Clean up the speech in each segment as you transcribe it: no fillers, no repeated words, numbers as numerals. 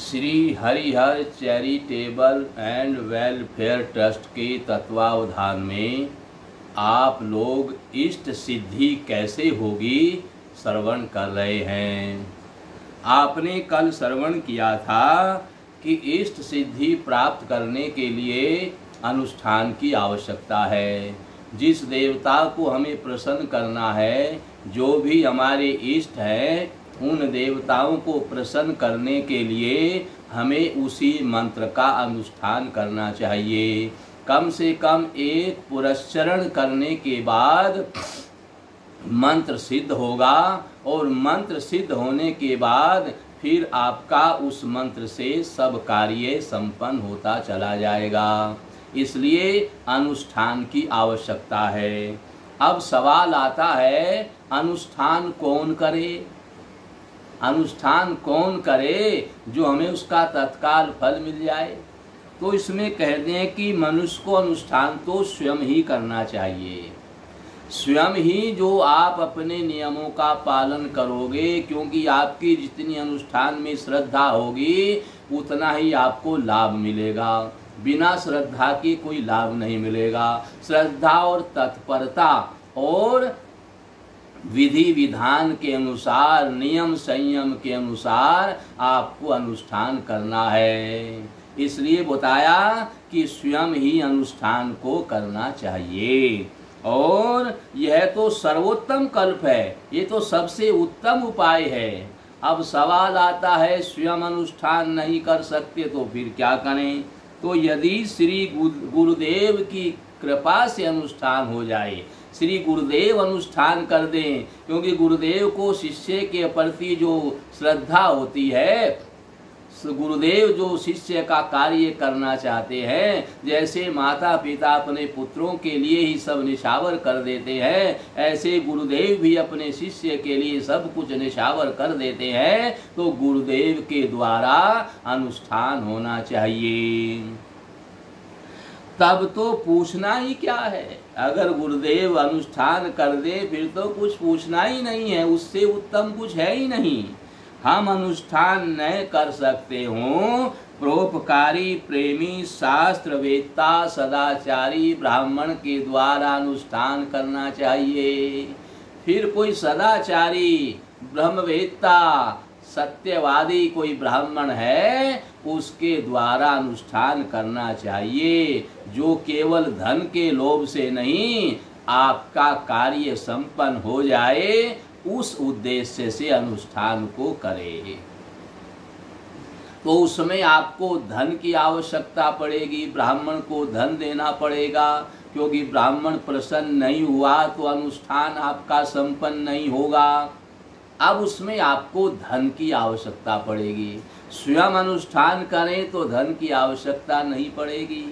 Shri Harihar charitable and welfare trust के तत्वावधान में आप लोग इष्ट सिद्धि कैसे होगी श्रवण कर रहे हैं। आपने कल श्रवण किया था कि इष्ट सिद्धि प्राप्त करने के लिए अनुष्ठान की आवश्यकता है। जिस देवता को हमें प्रसन्न करना है, जो भी हमारे इष्ट हैं, उन देवताओं को प्रसन्न करने के लिए हमें उसी मंत्र का अनुष्ठान करना चाहिए। कम से कम एक पुरस्चरण करने के बाद मंत्र सिद्ध होगा और मंत्र सिद्ध होने के बाद फिर आपका उस मंत्र से सब कार्य संपन्न होता चला जाएगा। इसलिए अनुष्ठान की आवश्यकता है। अब सवाल आता है, अनुष्ठान कौन करे? अनुष्ठान कौन करे जो हमें उसका तत्काल फल मिल जाए? तो इसमें कह दें कि मनुष्य को अनुष्ठान तो स्वयं ही करना चाहिए। स्वयं ही जो आप अपने नियमों का पालन करोगे, क्योंकि आपकी जितनी अनुष्ठान में श्रद्धा होगी उतना ही आपको लाभ मिलेगा। बिना श्रद्धा के कोई लाभ नहीं मिलेगा। श्रद्धा और तत्परता और विधि विधान के अनुसार, नियम संयम के अनुसार आपको अनुष्ठान करना है। इसलिए बताया कि स्वयं ही अनुष्ठान को करना चाहिए। और यह तो सर्वोत्तम कल्प है, ये तो सबसे उत्तम उपाय है। अब सवाल आता है, स्वयं अनुष्ठान नहीं कर सकते तो फिर क्या करें? तो यदि श्री गुरुदेव की कृपा से अनुष्ठान हो जाए, श्री गुरुदेव अनुष्ठान कर दें, क्योंकि गुरुदेव को शिष्य के प्रति जो श्रद्धा होती है, गुरुदेव जो शिष्य का कार्य करना चाहते हैं, जैसे माता पिता अपने पुत्रों के लिए ही सब निछावर कर देते हैं, ऐसे गुरुदेव भी अपने शिष्य के लिए सब कुछ निछावर कर देते हैं। तो गुरुदेव के द्वारा अनुष्ठान होना चाहिए। तब तो पूछना ही क्या है? अगर गुरुदेव अनुष्ठान कर दे फिर तो कुछ पूछना ही नहीं है, उससे उत्तम कुछ है ही नहीं। हम अनुष्ठान न कर सकते हों, परोपकारी प्रेमी शास्त्रवेत्ता सदाचारी ब्राह्मण के द्वारा अनुष्ठान करना चाहिए। फिर कोई सदाचारी ब्रह्मवेत्ता सत्यवादी कोई ब्राह्मण है, उसके द्वारा अनुष्ठान करना चाहिए, जो केवल धन के लोभ से नहीं, आपका कार्य संपन्न हो जाए उस उद्देश्य से अनुष्ठान को करे। तो उसमें आपको धन की आवश्यकता पड़ेगी, ब्राह्मण को धन देना पड़ेगा, क्योंकि ब्राह्मण प्रसन्न नहीं हुआ तो अनुष्ठान आपका संपन्न नहीं होगा। अब उसमें आपको धन की आवश्यकता पड़ेगी। स्वयं अनुष्ठान करें तो धन की आवश्यकता नहीं पड़ेगी,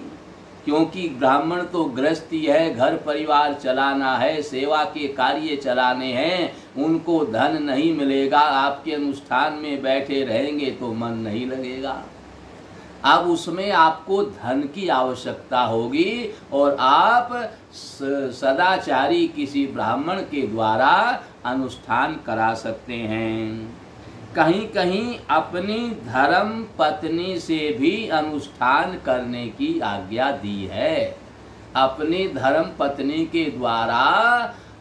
क्योंकि ब्राह्मण तो गृहस्थी है, घर परिवार चलाना है, सेवा के कार्य चलाने हैं, उनको धन नहीं मिलेगा। आपके अनुष्ठान में बैठे रहेंगे तो मन नहीं लगेगा। अब उसमें आपको धन की आवश्यकता होगी और आप सदाचारी किसी ब्राह्मण के द्वारा अनुष्ठान करा सकते हैं। कहीं कहीं अपनी धर्म पत्नी से भी अनुष्ठान करने की आज्ञा दी है। अपनी धर्म पत्नी के द्वारा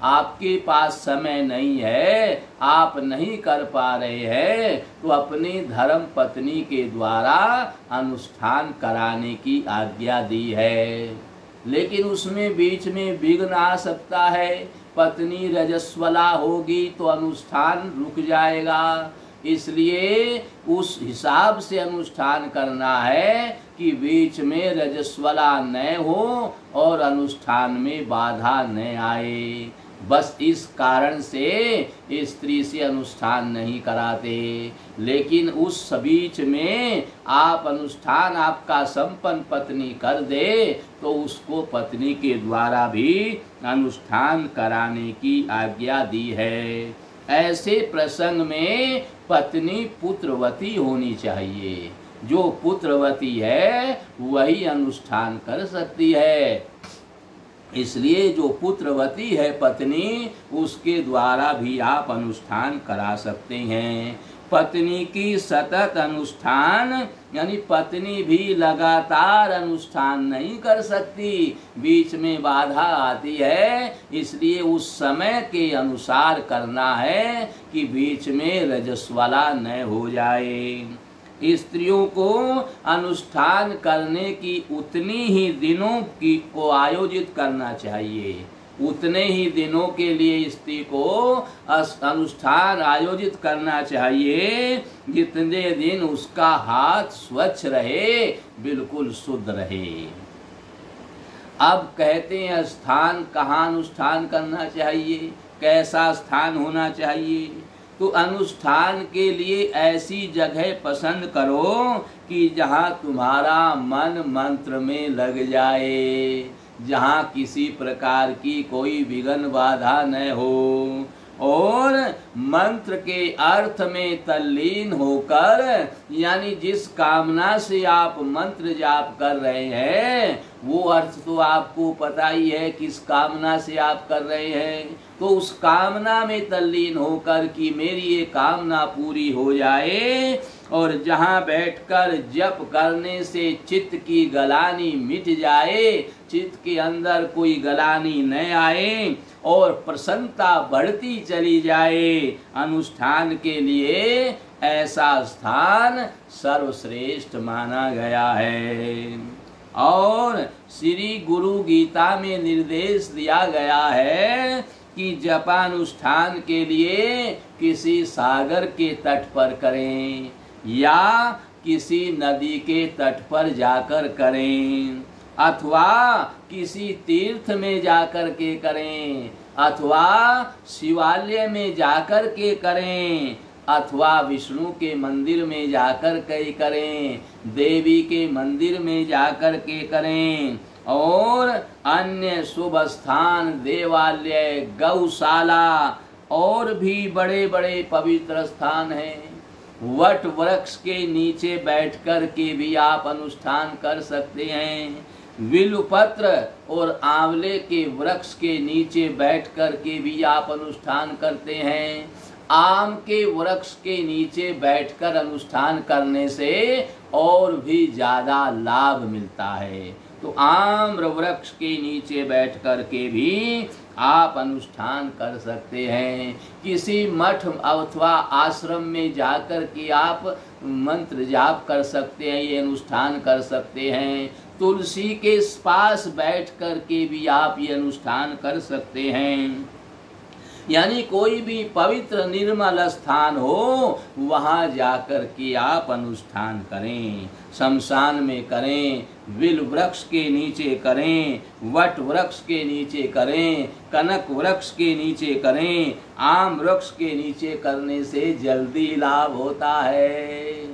आपके पास समय नहीं है, आप नहीं कर पा रहे हैं, तो अपनी धर्म पत्नी के द्वारा अनुष्ठान कराने की आज्ञा दी है। लेकिन उसमें बीच में विघ्न आ सकता है। पत्नी रजस्वला होगी तो अनुष्ठान रुक जाएगा। इसलिए उस हिसाब से अनुष्ठान करना है कि बीच में रजस्वला न हो और अनुष्ठान में बाधा न आए। बस इस कारण से स्त्री से अनुष्ठान नहीं कराते। लेकिन उस बीच में आप अनुष्ठान आपका संपन्न पत्नी कर दे तो उसको पत्नी के द्वारा भी अनुष्ठान कराने की आज्ञा दी है। ऐसे प्रसंग में पत्नी पुत्रवती होनी चाहिए। जो पुत्रवती है वही अनुष्ठान कर सकती है। इसलिए जो पुत्रवती है पत्नी, उसके द्वारा भी आप अनुष्ठान करा सकते हैं। पत्नी की सतत अनुष्ठान, यानी पत्नी भी लगातार अनुष्ठान नहीं कर सकती, बीच में बाधा आती है, इसलिए उस समय के अनुसार करना है कि बीच में रजस्वला न हो जाए। स्त्रियों को अनुष्ठान करने की उतनी ही दिनों की को आयोजित करना चाहिए, उतने ही दिनों के लिए स्त्री को अनुष्ठान आयोजित करना चाहिए जितने दिन उसका हाथ स्वच्छ रहे, बिल्कुल शुद्ध रहे। अब कहते हैं स्थान कहाँ अनुष्ठान करना चाहिए, कैसा स्थान होना चाहिए। तो अनुष्ठान के लिए ऐसी जगह पसंद करो कि जहाँ तुम्हारा मन मंत्र में लग जाए, जहाँ किसी प्रकार की कोई विघ्न बाधा न हो, और मंत्र के अर्थ में तल्लीन होकर, यानी जिस कामना से आप मंत्र जाप कर रहे हैं वो अर्थ तो आपको पता ही है किस कामना से आप कर रहे हैं, तो उस कामना में तल्लीन होकर कि मेरी ये कामना पूरी हो जाए, और जहाँ बैठकर जप करने से चित्त की गलानी मिट जाए, चित्त के अंदर कोई गलानी न आए और प्रसन्नता बढ़ती चली जाए, अनुष्ठान के लिए ऐसा स्थान सर्वश्रेष्ठ माना गया है। और श्री गुरु गीता में निर्देश दिया गया है कि जपानुष्ठान के लिए किसी सागर के तट पर करें या किसी नदी के तट पर जाकर करें, अथवा किसी तीर्थ में जाकर के करें, अथवा शिवालय में जाकर के करें, अथवा विष्णु के मंदिर में जाकर के करें, देवी के मंदिर में जाकर के करें, और अन्य शुभ स्थान, देवालय, गौशाला और भी बड़े बड़े पवित्र स्थान हैं। वट वृक्ष के नीचे बैठकर के भी आप अनुष्ठान कर सकते हैं। बिल्वपत्र और आंवले के वृक्ष के नीचे बैठकर के भी आप अनुष्ठान करते हैं। आम के वृक्ष के नीचे बैठकर अनुष्ठान करने से और भी ज्यादा लाभ मिलता है। तो आम्र वृक्ष के नीचे बैठ कर के भी आप अनुष्ठान कर सकते हैं। किसी मठ अथवा आश्रम में जाकर के आप मंत्र जाप कर सकते हैं, ये अनुष्ठान कर सकते हैं। तुलसी के पास बैठ कर के भी आप ये अनुष्ठान कर सकते हैं। यानी कोई भी पवित्र निर्मल स्थान हो वहाँ जाकर के आप अनुष्ठान करें। शमशान में करें, बिल वृक्ष के नीचे करें, वट वृक्ष के नीचे करें, कनक वृक्ष के नीचे करें, आम वृक्ष के नीचे करने से जल्दी लाभ होता है।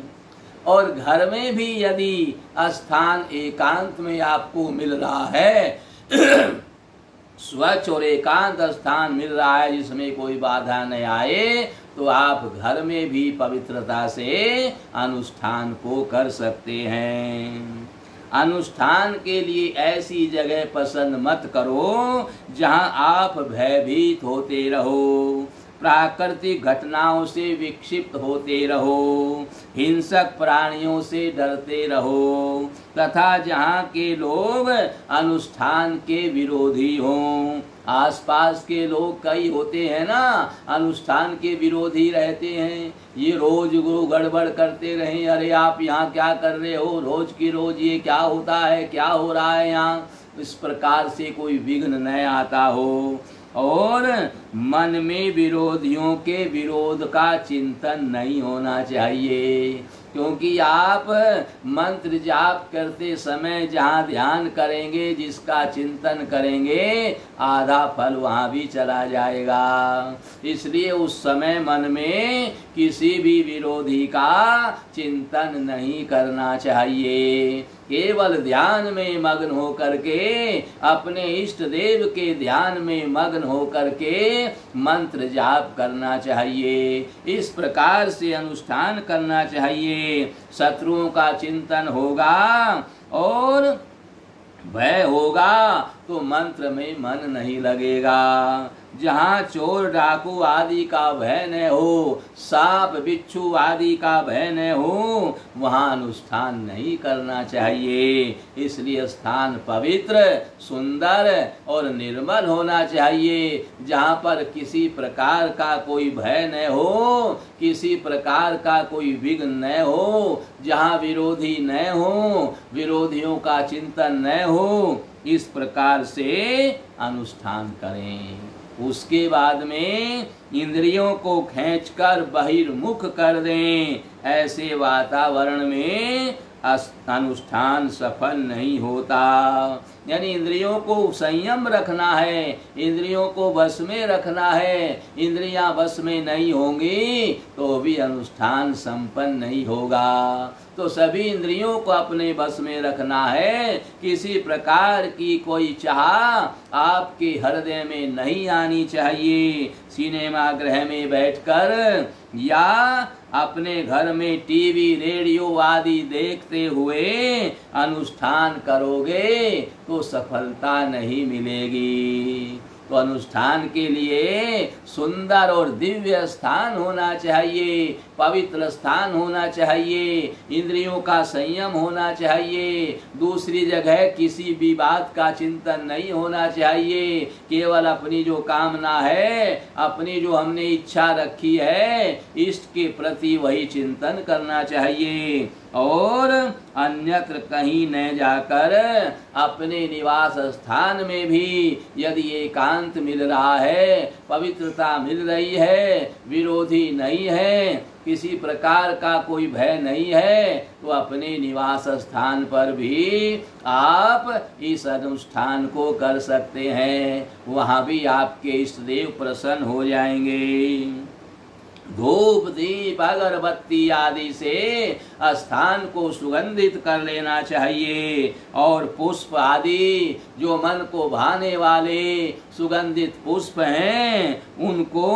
और घर में भी यदि स्थान एकांत में आपको मिल रहा है स्वच्छ और एकांत स्थान मिल रहा है जिसमें कोई बाधा नहीं आए, तो आप घर में भी पवित्रता से अनुष्ठान को कर सकते हैं। अनुष्ठान के लिए ऐसी जगह पसंद मत करो जहां आप भयभीत होते रहो, प्राकृतिक घटनाओं से विक्षिप्त होते रहो, हिंसक प्राणियों से डरते रहो, तथा जहाँ के लोग अनुष्ठान के विरोधी हों। आसपास के लोग कई होते हैं ना, अनुष्ठान के विरोधी रहते हैं, ये रोज गड़बड़ करते रहें, अरे आप यहाँ क्या कर रहे हो, रोज की रोज ये क्या होता है, क्या हो रहा है यहाँ, इस प्रकार से कोई विघ्न न आता हो। और मन में विरोधियों के विरोध का चिंतन नहीं होना चाहिए, क्योंकि आप मंत्र जाप करते समय जहाँ ध्यान करेंगे, जिसका चिंतन करेंगे, आधा फल वहाँ भी चला जाएगा। इसलिए उस समय मन में किसी भी विरोधी का चिंतन नहीं करना चाहिए। केवल ध्यान में मग्न हो करके, अपने इष्ट देव के ध्यान में मग्न हो करके मंत्र जाप करना चाहिए। इस प्रकार से अनुष्ठान करना चाहिए। शत्रुओं का चिंतन होगा और भय होगा तो मंत्र में मन नहीं लगेगा। जहाँ चोर डाकू आदि का भय न हो, सांप बिच्छू आदि का भय न हो, वहाँ अनुष्ठान नहीं करना चाहिए। इसलिए स्थान पवित्र, सुंदर और निर्मल होना चाहिए, जहाँ पर किसी प्रकार का कोई भय न हो, किसी प्रकार का कोई विघ्न न हो, जहाँ विरोधी न हो, विरोधियों का चिंतन न हो। इस प्रकार से अनुष्ठान करें। उसके बाद में इंद्रियों को खींचकर बहिर्मुख कर दें। ऐसे वातावरण में अनुष्ठान सफल नहीं होता। यानी इंद्रियों को संयम रखना है, इंद्रियों को बस में रखना है। इंद्रियां बस में नहीं होंगी तो भी अनुष्ठान संपन्न नहीं होगा। तो सभी इंद्रियों को अपने बस में रखना है। किसी प्रकार की कोई चाह आपके हृदय में नहीं आनी चाहिए। सिनेमा गृह में बैठकर या अपने घर में टीवी रेडियो आदि देखते हुए अनुष्ठान करोगे तो सफलता नहीं मिलेगी। तो अनुष्ठान के लिए सुंदर और दिव्य स्थान होना चाहिए, पवित्र स्थान होना चाहिए, इंद्रियों का संयम होना चाहिए, दूसरी जगह किसी भी बात का चिंतन नहीं होना चाहिए। केवल अपनी जो कामना है, अपनी जो हमने इच्छा रखी है, इष्ट के प्रति वही चिंतन करना चाहिए और अन्यत्र कहीं न जाकर अपने निवास स्थान में भी यदि एकांत मिल रहा है, पवित्रता मिल रही है, विरोधी नहीं है, किसी प्रकार का कोई भय नहीं है, तो अपने निवास स्थान पर भी आप इस अनुष्ठान को कर सकते हैं। वहाँ भी आपके इष्ट देव प्रसन्न हो जाएंगे। धूप दीप अगरबत्ती आदि से स्थान को सुगंधित कर लेना चाहिए और पुष्प आदि जो मन को भाने वाले सुगंधित पुष्प हैं उनको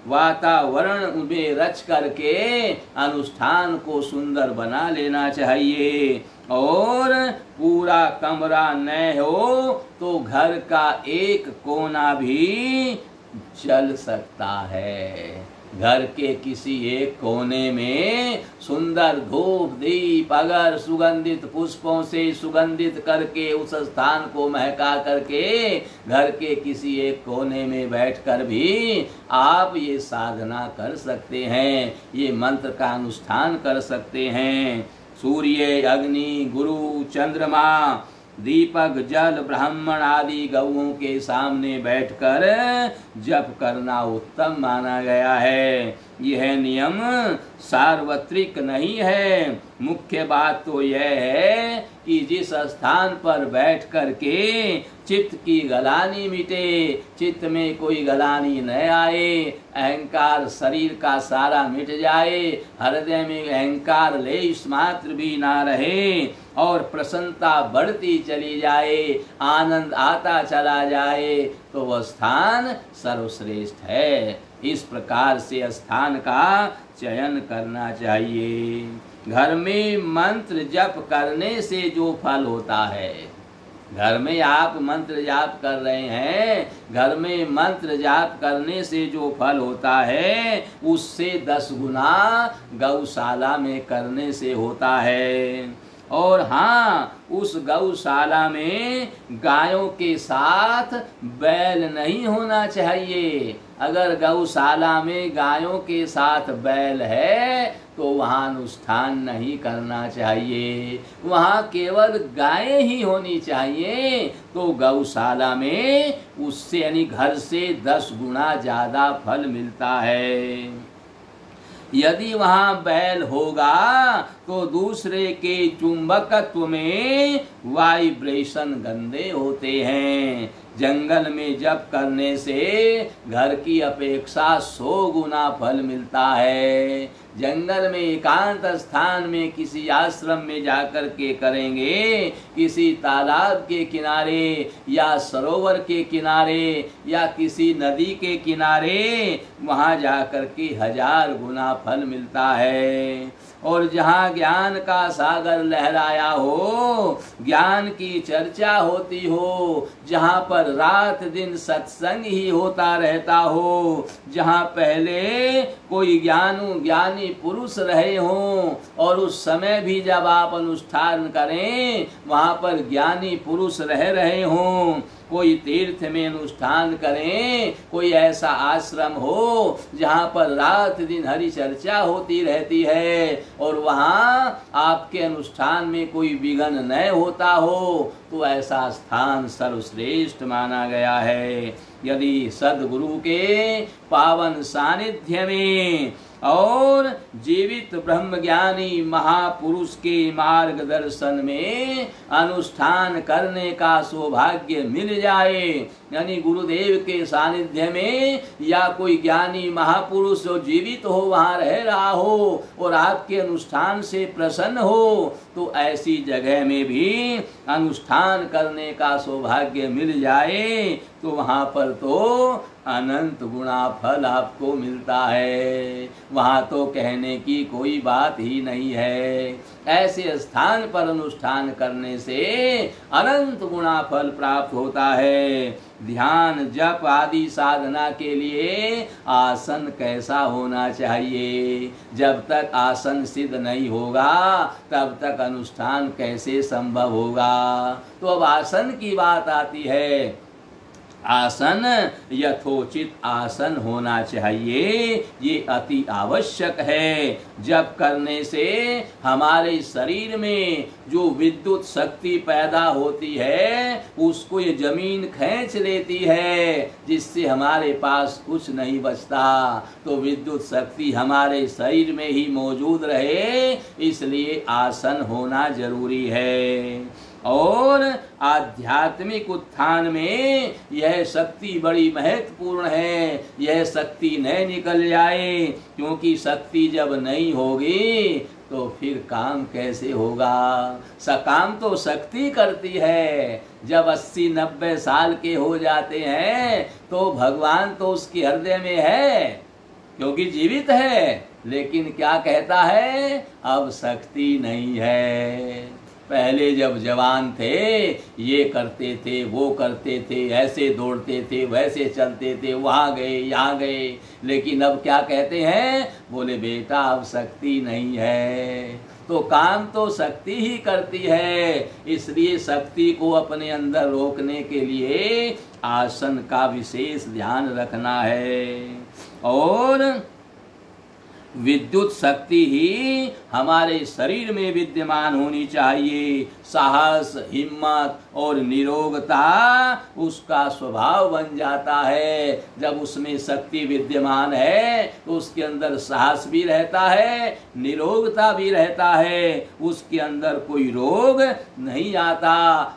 वातावरण में रच करके अनुष्ठान को सुंदर बना लेना चाहिए। और पूरा कमरा न हो तो घर का एक कोना भी जल सकता है। घर के किसी एक कोने में सुंदर धूप दीप अगर सुगंधित पुष्पों से सुगंधित करके उस स्थान को महका करके घर के किसी एक कोने में बैठकर भी आप ये साधना कर सकते हैं, ये मंत्र का अनुष्ठान कर सकते हैं। सूर्य अग्नि गुरु चंद्रमा दीपक जल ब्राह्मण आदि गौओं के सामने बैठकर जप करना उत्तम माना गया है। यह नियम सार्वत्रिक नहीं है। मुख्य बात तो यह है कि जिस स्थान पर बैठ कर के चित्त की गलानी मिटे, चित्त में कोई गलानी न आए, अहंकार शरीर का सारा मिट जाए, हृदय में अहंकार लेश मात्र भी ना रहे और प्रसन्नता बढ़ती चली जाए, आनंद आता चला जाए, तो वह स्थान सर्वश्रेष्ठ है। इस प्रकार से स्थान का चयन करना चाहिए। घर में मंत्र जप करने से जो फल होता है, घर में आप मंत्र जाप कर रहे हैं, घर में मंत्र जाप करने से जो फल होता है उससे 10 गुना गौशाला में करने से होता है। और हाँ, उस गौशाला में गायों के साथ बैल नहीं होना चाहिए। अगर गौशाला में गायों के साथ बैल है तो वहाँ अनुष्ठान नहीं करना चाहिए, वहाँ केवल गायें ही होनी चाहिए। तो गौशाला में उससे यानी घर से 10 गुना ज़्यादा फल मिलता है। यदि वहाँ बैल होगा तो दूसरे के चुंबकत्व में वाइब्रेशन गंदे होते हैं। जंगल में जप करने से घर की अपेक्षा 100 गुना फल मिलता है। जंगल में एकांत स्थान में किसी आश्रम में जाकर के करेंगे, किसी तालाब के किनारे या सरोवर के किनारे या किसी नदी के किनारे, वहाँ जाकर के 1000 गुना फल मिलता है। और जहाँ ज्ञान का सागर लहराया हो, ज्ञान की चर्चा होती हो, जहाँ पर रात दिन सत्संग ही होता रहता हो, जहाँ पहले कोई ज्ञानी पुरुष रहे हों और उस समय भी जब आप अनुष्ठान करें वहाँ पर ज्ञानी पुरुष रह रहे हों, कोई तीर्थ में अनुष्ठान करें, कोई ऐसा आश्रम हो जहाँ पर रात दिन हरि चर्चा होती रहती है और वहाँ आपके अनुष्ठान में कोई विघ्न न होता हो, तो ऐसा स्थान सर्वश्रेष्ठ माना गया है। यदि सद्गुरु के पावन सानिध्य में और जीवित ब्रह्मज्ञानी महापुरुष के मार्गदर्शन में अनुष्ठान करने का सौभाग्य मिल जाए, यानी गुरुदेव के सानिध्य में या कोई ज्ञानी महापुरुष जो जीवित हो वहाँ रह रहा हो और आपके अनुष्ठान से प्रसन्न हो, तो ऐसी जगह में भी अनुष्ठान करने का सौभाग्य मिल जाए तो वहाँ पर तो अनंत गुणा फल आपको मिलता है। वहाँ तो कहने की कोई बात ही नहीं है। ऐसे स्थान पर अनुष्ठान करने से अनंत गुणा फल प्राप्त होता है। ध्यान जप आदि साधना के लिए आसन कैसा होना चाहिए? जब तक आसन सिद्ध नहीं होगा तब तक अनुष्ठान कैसे संभव होगा? तो अब आसन की बात आती है। आसन यथोचित आसन होना चाहिए, ये अति आवश्यक है। जप करने से हमारे शरीर में जो विद्युत शक्ति पैदा होती है उसको ये जमीन खींच लेती है, जिससे हमारे पास कुछ नहीं बचता। तो विद्युत शक्ति हमारे शरीर में ही मौजूद रहे, इसलिए आसन होना जरूरी है। और आध्यात्मिक उत्थान में यह शक्ति बड़ी महत्वपूर्ण है। यह शक्ति न निकल जाए, क्योंकि शक्ति जब नहीं होगी तो फिर काम कैसे होगा? काम तो शक्ति करती है। जब 80-90 साल के हो जाते हैं तो भगवान तो उसके हृदय में है, क्योंकि जीवित है, लेकिन क्या कहता है? अब शक्ति नहीं है। पहले जब जवान थे ये करते थे, वो करते थे, ऐसे दौड़ते थे, वैसे चलते थे, वहाँ गए यहाँ गए, लेकिन अब क्या कहते हैं? बोले बेटा अब शक्ति नहीं है। तो काम तो शक्ति ही करती है, इसलिए शक्ति को अपने अंदर रोकने के लिए आसन का विशेष ध्यान रखना है। और विद्युत शक्ति ही हमारे शरीर में विद्यमान होनी चाहिए। साहस, हिम्मत और निरोगता उसका स्वभाव बन जाता है। जब उसमें शक्ति विद्यमान है तो उसके अंदर साहस भी रहता है, निरोगता भी रहता है, उसके अंदर कोई रोग नहीं आता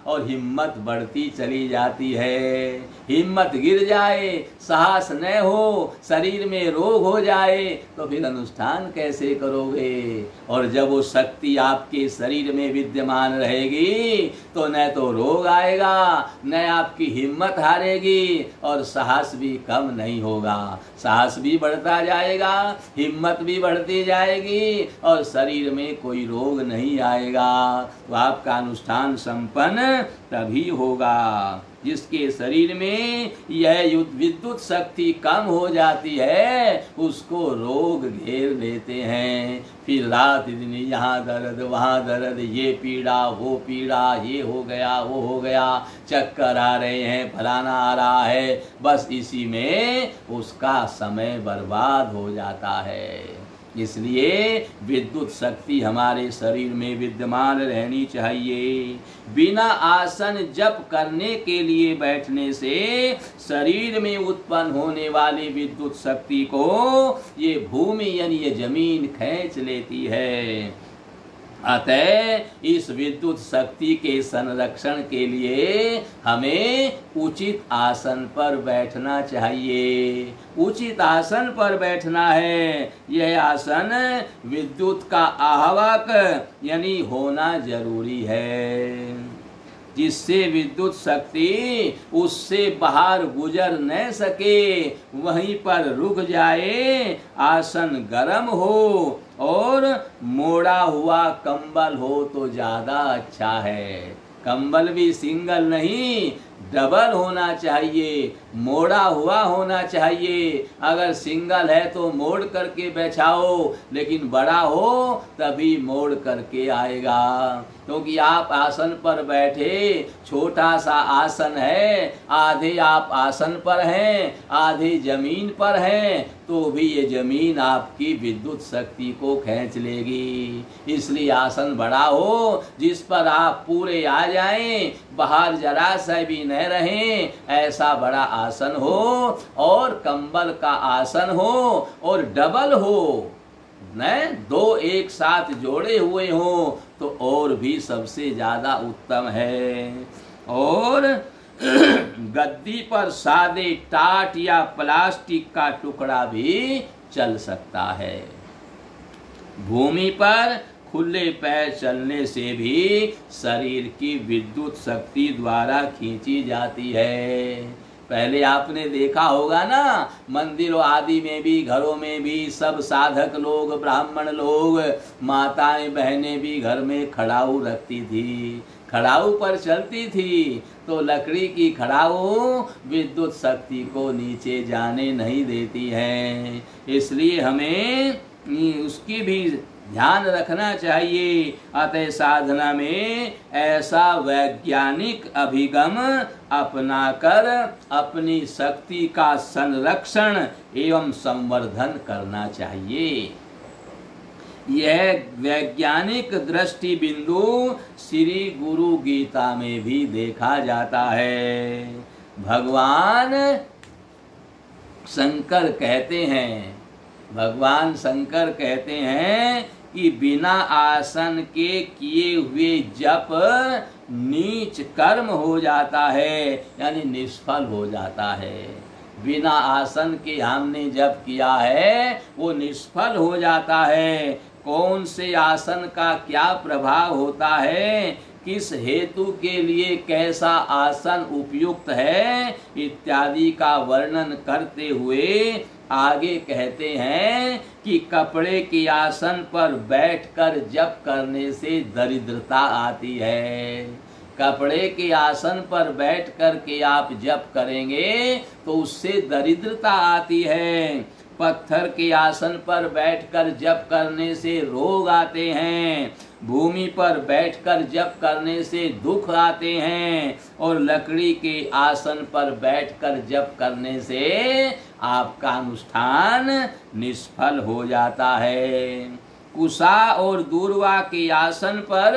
और हिम्मत बढ़ती चली जाती है। हिम्मत गिर जाए, साहस न हो, शरीर में रोग हो जाए तो फिर अनुष्ठान कैसे करोगे? और जब वो शक्ति आपके शरीर में विद्यमान रहेगी तो न तो रोग आएगा, न आपकी हिम्मत हारेगी और साहस भी कम नहीं होगा। साहस भी बढ़ता जाएगा, हिम्मत भी बढ़ती जाएगी और शरीर में कोई रोग नहीं आएगा। तो आपका अनुष्ठान संपन्न तभी होगा। जिसके शरीर में यह विद्युत शक्ति कम हो जाती है उसको रोग घेर लेते हैं। फिर रात दिन यहाँ दर्द वहाँ दर्द, ये पीड़ा वो पीड़ा, ये हो गया वो हो गया, चक्कर आ रहे हैं, फलाना आ रहा है, बस इसी में उसका समय बर्बाद हो जाता है। इसलिए विद्युत शक्ति हमारे शरीर में विद्यमान रहनी चाहिए। बिना आसन जप करने के लिए बैठने से शरीर में उत्पन्न होने वाली विद्युत शक्ति को ये भूमि यानी ये जमीन खींच लेती है। अतः इस विद्युत शक्ति के संरक्षण के लिए हमें उचित आसन पर बैठना चाहिए। उचित आसन पर बैठना है। यह आसन विद्युत का आह्वाक यानी होना जरूरी है। जिससे विद्युत शक्ति उससे बाहर गुजर न सके वहीं पर रुक जाए, आसन गर्म हो और मोड़ा हुआ कंबल हो तो ज्यादा अच्छा है। कंबल भी सिंगल नहीं, डबल होना चाहिए, मोड़ा हुआ होना चाहिए। अगर सिंगल है तो मोड़ करके बैठाओ, लेकिन बड़ा हो तभी मोड़ करके आएगा। क्योंकि आप आसन पर बैठे, छोटा सा आसन है, आधे आप आसन पर हैं, आधे जमीन पर हैं, तो भी ये जमीन आपकी विद्युत शक्ति को खींच लेगी। इसलिए आसन बड़ा हो जिस पर आप पूरे आ जाएं, बाहर जरा सा भी न रहें, ऐसा बड़ा आसन हो और कंबल का आसन हो और डबल हो, न दो एक साथ जोड़े हुए हो तो और भी सबसे ज्यादा उत्तम है। और गद्दी पर सादे टाट या प्लास्टिक का टुकड़ा भी चल सकता है। भूमि पर खुले पैर चलने से भी शरीर की विद्युत शक्ति द्वारा खींची जाती है। पहले आपने देखा होगा ना, मंदिरों आदि में भी, घरों में भी सब साधक लोग, ब्राह्मण लोग, माताएं बहनें भी घर में खड़ाऊ रखती थी, खड़ाऊ पर चलती थी। तो लकड़ी की खड़ाऊ विद्युत शक्ति को नीचे जाने नहीं देती है, इसलिए हमें उसकी भी ध्यान रखना चाहिए। अतः साधना में ऐसा वैज्ञानिक अभिगम अपनाकर अपनी शक्ति का संरक्षण एवं संवर्धन करना चाहिए। यह वैज्ञानिक दृष्टि बिंदु श्री गुरु गीता में भी देखा जाता है। भगवान शंकर कहते हैं, भगवान शंकर कहते हैं कि बिना आसन के किए हुए जप नीच कर्म हो जाता है, यानी निष्फल हो जाता है। बिना आसन के हमने जप किया है वो निष्फल हो जाता है। कौन से आसन का क्या प्रभाव होता है, किस हेतु के लिए कैसा आसन उपयुक्त है इत्यादि का वर्णन करते हुए आगे कहते हैं कि कपड़े के आसन पर बैठकर जप करने से दरिद्रता आती है। कपड़े के आसन पर बैठ कर के आप जप करेंगे तो उससे दरिद्रता आती है। पत्थर के आसन पर बैठकर जप करने से रोग आते हैं। भूमि पर बैठकर जप करने से दुख आते हैं। और लकड़ी के आसन पर बैठकर जप करने से आपका अनुष्ठान निष्फल हो जाता है। कुशा और दूर्वा के आसन पर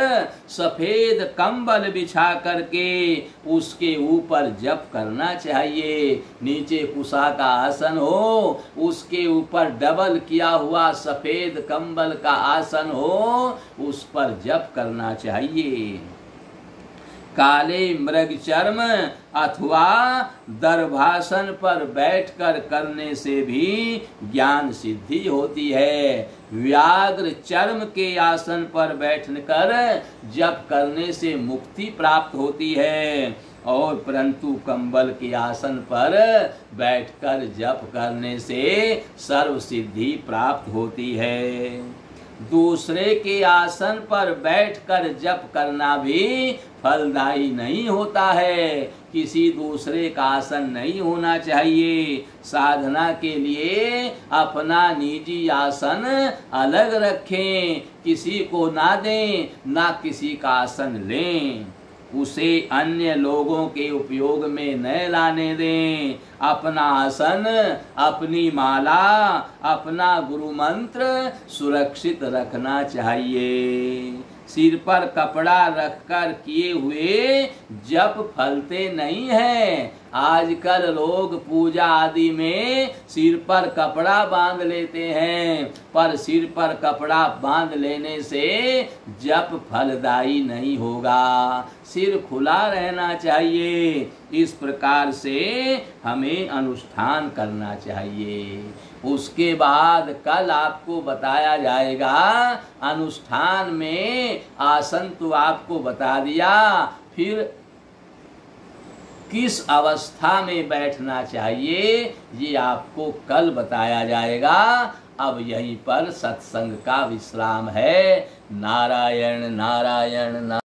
सफेद कंबल बिछा करके उसके ऊपर जप करना चाहिए। नीचे कुशा का आसन हो, उसके ऊपर डबल किया हुआ सफेद कंबल का आसन हो, उस पर जप करना चाहिए। काले मृग चर्म अथवा दर्भासन पर बैठकर करने से भी ज्ञान सिद्धि होती है। व्याघ्र चर्म के आसन पर बैठकर जप करने से मुक्ति प्राप्त होती है। और परंतु कंबल के आसन पर बैठकर जप करने से सर्व सिद्धि प्राप्त होती है। दूसरे के आसन पर बैठकर जप करना भी फलदायी नहीं होता है। किसी दूसरे का आसन नहीं होना चाहिए। साधना के लिए अपना निजी आसन अलग रखें, किसी को ना दें, ना किसी का आसन लें। उसे अन्य लोगों के उपयोग में न लाने दें। अपना आसन, अपनी माला, अपना गुरु मंत्र सुरक्षित रखना चाहिए। सिर पर कपड़ा रखकर किए हुए जप फलते नहीं हैं। आजकल लोग पूजा आदि में सिर पर कपड़ा बांध लेते हैं, पर सिर पर कपड़ा बांध लेने से जप फलदायी नहीं होगा। सिर खुला रहना चाहिए। इस प्रकार से हमें अनुष्ठान करना चाहिए। उसके बाद कल आपको बताया जाएगा। अनुष्ठान में आसन तो आपको बता दिया, फिर किस अवस्था में बैठना चाहिए ये आपको कल बताया जाएगा। अब यहीं पर सत्संग का विश्राम है। नारायण नारायण नारायण।